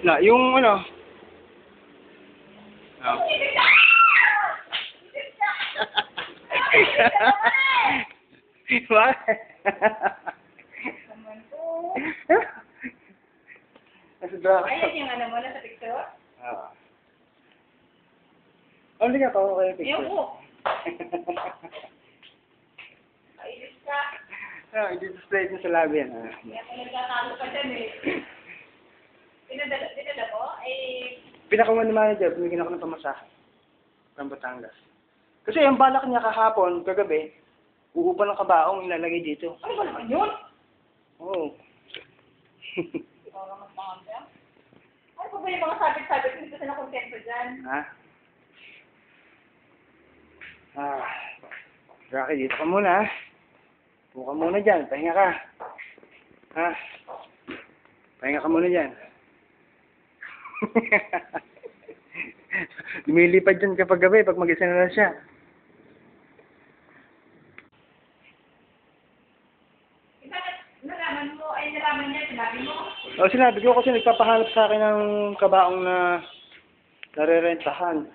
Na, yung ano? Oh. Bakit? Ayan yung ano mo na sa picture? Oo. Oh, hindi ka pa ako kayo picture. Ayaw po. Kailis ka. Ah, i-display mo sa labi yan. Kaya kung nagkakalo ka dyan eh. Dinala mo? Eh... Pinakawan ni manager, binigyan ako ng pamasahe. From Batangas. Kasi ang balak niya kahapon, kagabi, uupan ng kabaong ilalagay dito. Ano ba naman yun? Oo. Para magpanganda. Ano pa ba yung mga sabit-sabit dito sa nakontento dyan? Ha? Rocky, dito ka muna, ha? Buka muna dyan, pahinga ka. Ha? Pahinga ka muna dyan. Lumilipad dyan kapag gabi, pag mag-isa na lang siya. Nalaman niya, sinabi mo? O, sinabi ko kasi nagpapahanap sa akin ng kabaong na narerentahan.